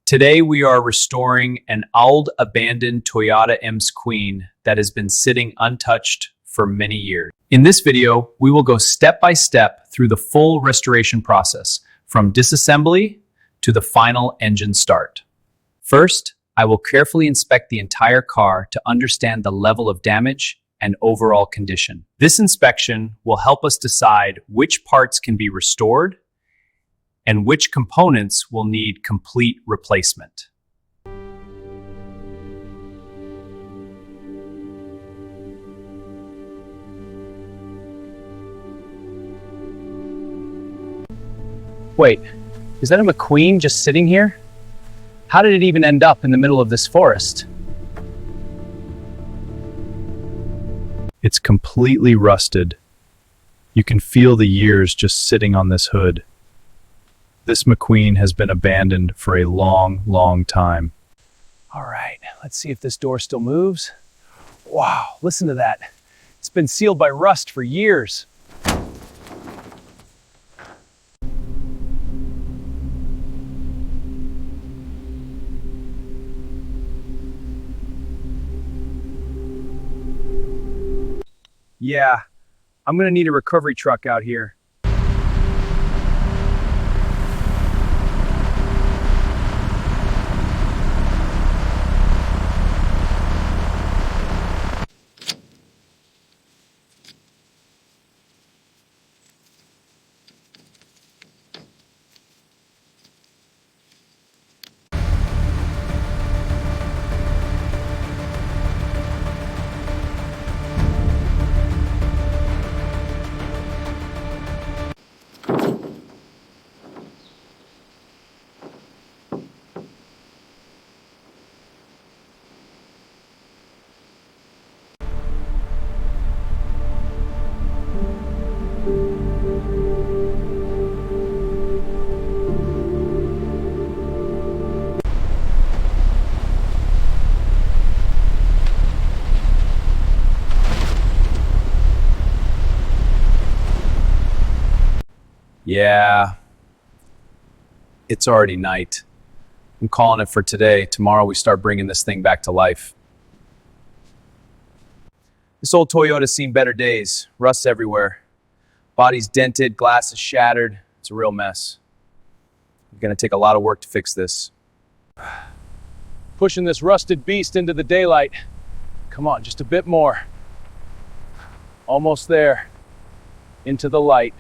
Today we are restoring an old abandoned Toyota McQueen that has been sitting untouched for many years. In this video, we will go step by step through the full restoration process, from disassembly to the final engine start. First, I will carefully inspect the entire car to understand the level of damage and overall condition. This inspection will help us decide which parts can be restored and which components will need complete replacement. Wait, is that a McQueen just sitting here? How did it even end up in the middle of this forest? It's completely rusted. You can feel the years just sitting on this hood. This McQueen has been abandoned for a long, long time. All right, let's see if this door still moves. Wow, listen to that. It's been sealed by rust for years. Yeah, I'm gonna need a recovery truck out here. Yeah, it's already night. I'm calling it for today. Tomorrow we start bringing this thing back to life. This old Toyota's seen better days. Rust's everywhere. Body's dented, glass is shattered. It's a real mess. It's gonna take a lot of work to fix this. Pushing this rusted beast into the daylight. Come on, just a bit more. Almost there. Into the light.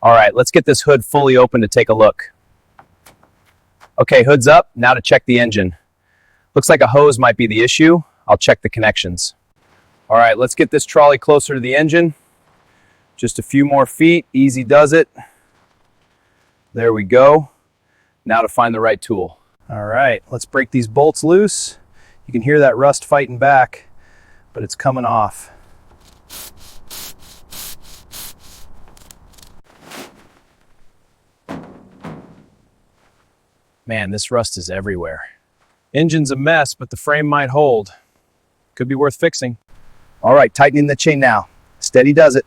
All right, let's get this hood fully open to take a look. Okay, hood's up. Now to check the engine. Looks like a hose might be the issue. I'll check the connections. All right, let's get this trolley closer to the engine. Just a few more feet. Easy does it. There we go. Now to find the right tool. All right, let's break these bolts loose. You can hear that rust fighting back, but it's coming off. Man, this rust is everywhere. Engine's a mess, but the frame might hold. Could be worth fixing. All right, tightening the chain now. Steady does it.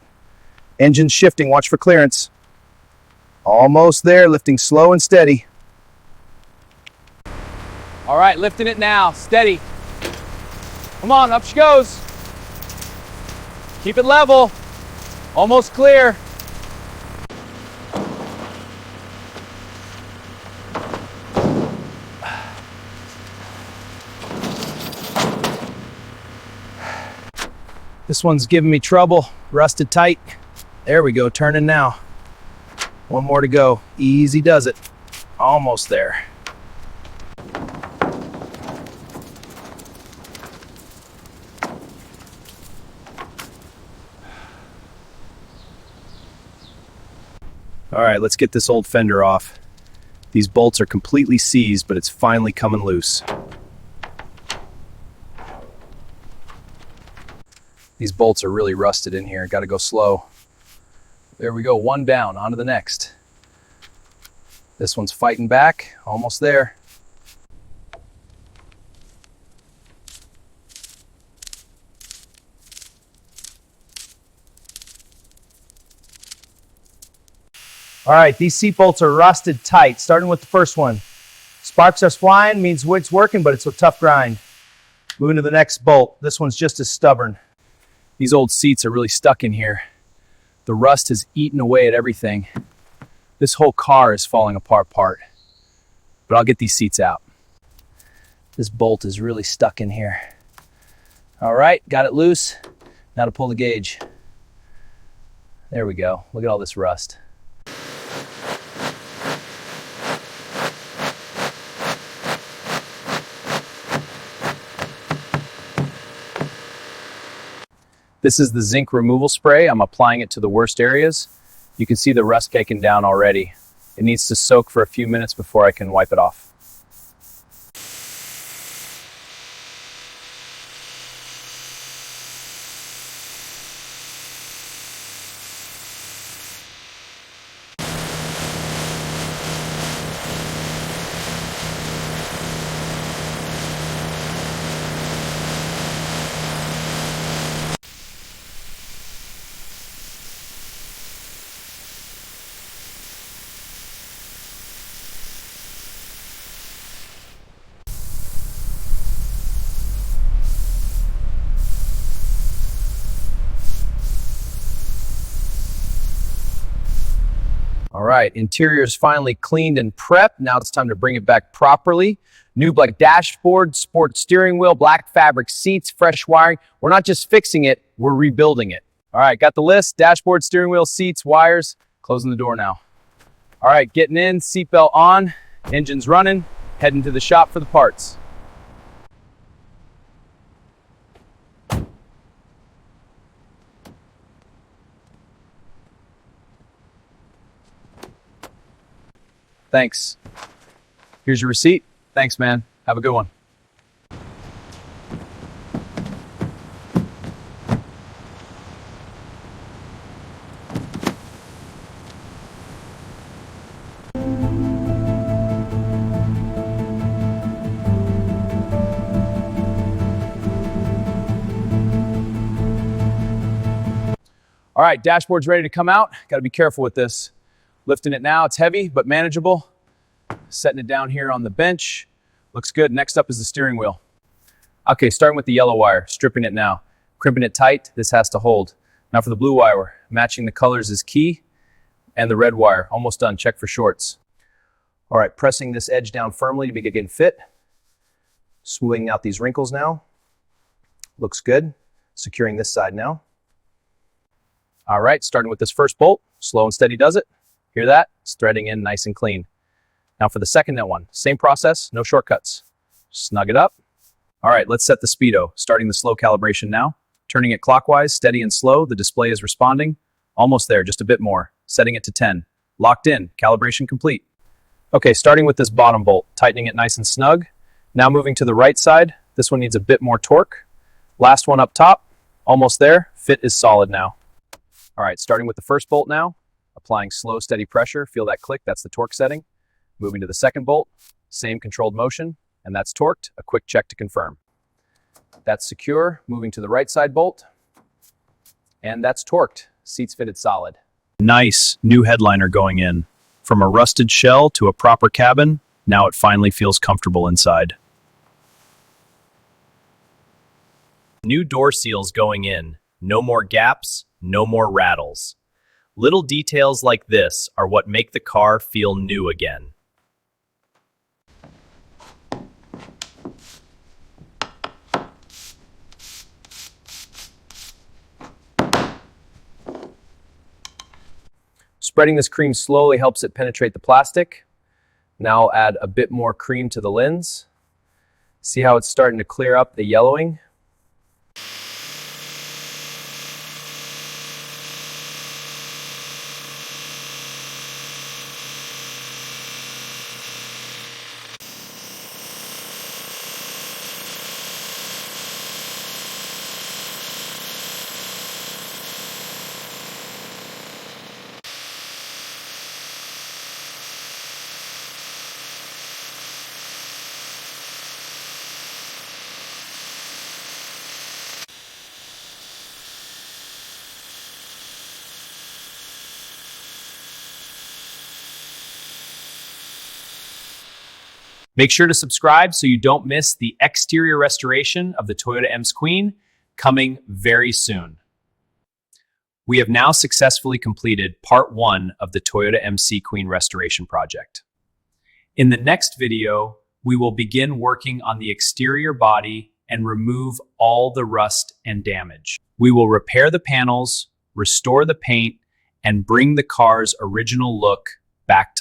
Engine's shifting, watch for clearance. Almost there, lifting slow and steady. All right, lifting it now, steady. Come on, up she goes. Keep it level. Almost clear. This one's giving me trouble. Rusted tight. There we go, turning now. One more to go. Easy does it. Almost there. All right, let's get this old fender off. These bolts are completely seized, but it's finally coming loose. These bolts are really rusted in here. Got to go slow. There we go. One down. On to the next. This one's fighting back. Almost there. All right, these seat bolts are rusted tight, starting with the first one. Sparks are flying, means wood's working, but it's a tough grind. Moving to the next bolt. This one's just as stubborn. These old seats are really stuck in here. The rust has eaten away at everything. This whole car is falling apart. But I'll get these seats out. This bolt is really stuck in here. All right, got it loose. Now to pull the gauge. There we go. Look at all this rust. This is the zinc removal spray. I'm applying it to the worst areas. You can see the rust caking down already. It needs to soak for a few minutes before I can wipe it off. All right, interior is finally cleaned and prepped. Now it's time to bring it back properly. New black dashboard, sport steering wheel, black fabric seats, fresh wiring. We're not just fixing it, we're rebuilding it. All right, got the list: dashboard, steering wheel, seats, wires. Closing the door now. All right, getting in, seatbelt on, engine's running, heading to the shop for the parts. Thanks. Here's your receipt. Thanks, man. Have a good one. All right, dashboard's ready to come out. Got to be careful with this. Lifting it now, it's heavy but manageable. Setting it down here on the bench. Looks good. Next up is the steering wheel. Okay, starting with the yellow wire, stripping it now. Crimping it tight, this has to hold. Now for the blue wire, matching the colors is key. And the red wire, almost done, check for shorts. All right, pressing this edge down firmly to begin fit. Smoothing out these wrinkles now. Looks good. Securing this side now. All right, starting with this first bolt, slow and steady does it. Hear that? It's threading in nice and clean. Now for the second one, same process, no shortcuts. Snug it up. All right, let's set the speedo. Starting the slow calibration now. Turning it clockwise, steady and slow. The display is responding. Almost there, just a bit more. Setting it to 10. Locked in, calibration complete. Okay, starting with this bottom bolt, tightening it nice and snug. Now moving to the right side. This one needs a bit more torque. Last one up top, almost there. Fit is solid now. All right, starting with the first bolt now. Applying slow, steady pressure. Feel that click, that's the torque setting. Moving to the second bolt, same controlled motion, and that's torqued. A quick check to confirm. That's secure. Moving to the right side bolt, and that's torqued. Seats fitted solid. Nice new headliner going in. From a rusted shell to a proper cabin, now it finally feels comfortable inside. New door seals going in. No more gaps, no more rattles. Little details like this are what make the car feel new again. Spreading this cream slowly helps it penetrate the plastic. Now I'll add a bit more cream to the lens. See how it's starting to clear up the yellowing? Make sure to subscribe so you don't miss the exterior restoration of the Toyota McQueen coming very soon. We have now successfully completed part 1 of the Toyota McQueen restoration project. In the next video, we will begin working on the exterior body and remove all the rust and damage. We will repair the panels, restore the paint, and bring the car's original look back to